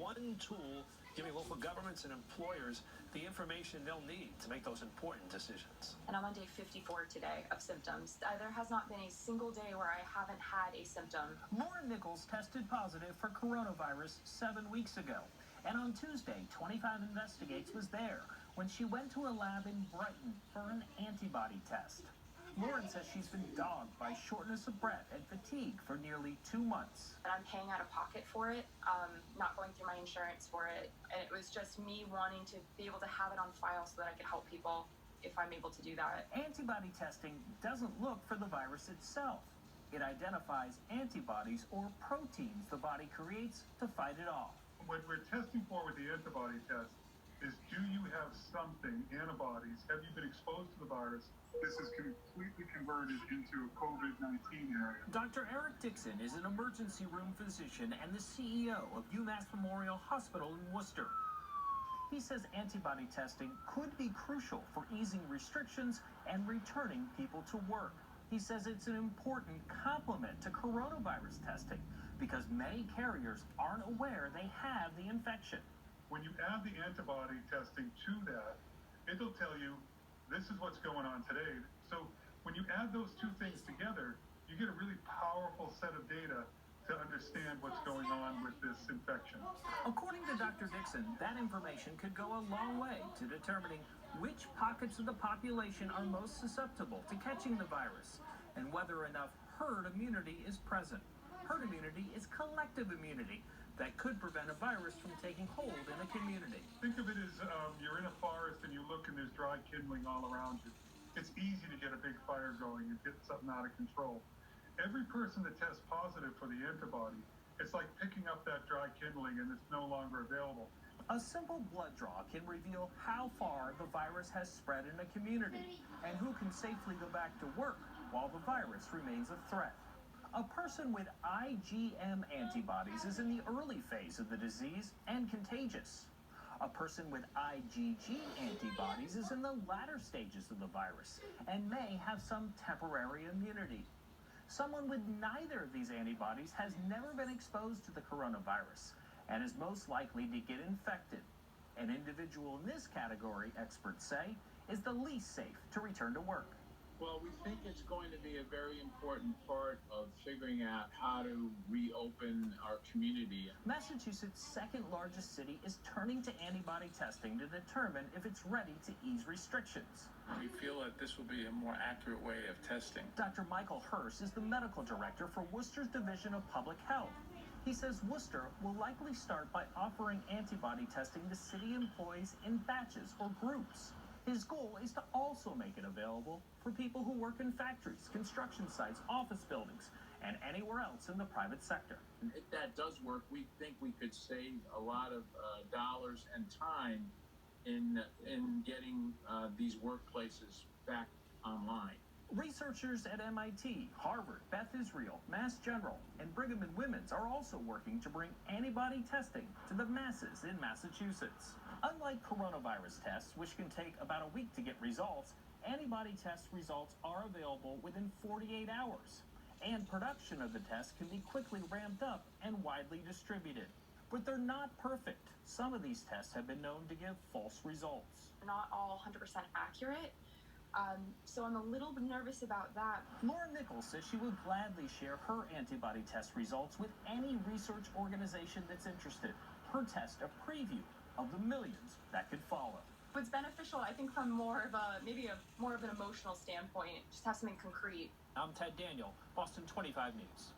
one tool giving local governments and employers the information they'll need to make those important decisions. And I'm on day 54 today of symptoms. There has not been a single day where I haven't had a symptom. Lauren Nichols tested positive for coronavirus 7 weeks ago. And on Tuesday, 25 Investigates was there when she went to a lab in Brighton for an antibody test. Lauren says she's been dogged by shortness of breath and fatigue for nearly 2 months. And I'm paying out of pocket for it, not going through my insurance for it. And it was just me wanting to be able to have it on file so that I could help people if I'm able to do that. Antibody testing doesn't look for the virus itself. It identifies antibodies or proteins the body creates to fight it off. What we're testing for with the antibody test is, do you have something, antibodies? Have you been exposed to the virus? This is completely converted into a COVID-19 area. Dr. Eric Dixon is an emergency room physician and the CEO of UMass Memorial Hospital in Worcester. He says antibody testing could be crucial for easing restrictions and returning people to work. He says it's an important complement to coronavirus testing because many carriers aren't aware they have the infection. When you add the antibody testing to that, it'll tell you this is what's going on today. So when you add those two things together, you get a really powerful set of data to understand what's going on with this infection. According to Dr. Dixon, that information could go a long way to determining which pockets of the population are most susceptible to catching the virus and whether enough herd immunity is present. Herd immunity is collective immunity that could prevent a virus from taking hold in a community. Think of it as you're in a forest and you look and there's dry kindling all around you. It's easy to get a big fire going and get something out of control. Every person that tests positive for the antibody, it's like picking up that dry kindling and it's no longer available. A simple blood draw can reveal how far the virus has spread in a community and who can safely go back to work while the virus remains a threat. A person with IgM antibodies is in the early phase of the disease and contagious. A person with IgG antibodies is in the latter stages of the virus and may have some temporary immunity. Someone with neither of these antibodies has never been exposed to the coronavirus and is most likely to get infected. An individual in this category, experts say, is the least safe to return to work. Well, we think it's going to be a very important part of figuring out how to reopen our community. Massachusetts' second largest city is turning to antibody testing to determine if it's ready to ease restrictions. We feel that this will be a more accurate way of testing. Dr. Michael Hurst is the medical director for Worcester's Division of Public Health. He says Worcester will likely start by offering antibody testing to city employees in batches or groups. His goal is to also make it available for people who work in factories, construction sites, office buildings, and anywhere else in the private sector. If that does work, we think we could save a lot of dollars and time in getting these workplaces back online. Researchers at MIT, Harvard, Beth Israel, Mass General, and Brigham and Women's are also working to bring antibody testing to the masses in Massachusetts. Unlike coronavirus tests, which can take about a week to get results, antibody test results are available within 48 hours. And production of the test can be quickly ramped up and widely distributed. But they're not perfect. Some of these tests have been known to give false results. Not all 100% accurate. So I'm a little bit nervous about that. Lauren Nichols says she would gladly share her antibody test results with any research organization that's interested. Her test a preview of the millions that could follow. It's beneficial, I think, from more of an emotional standpoint. Just have something concrete. I'm Ted Daniel, Boston 25 News.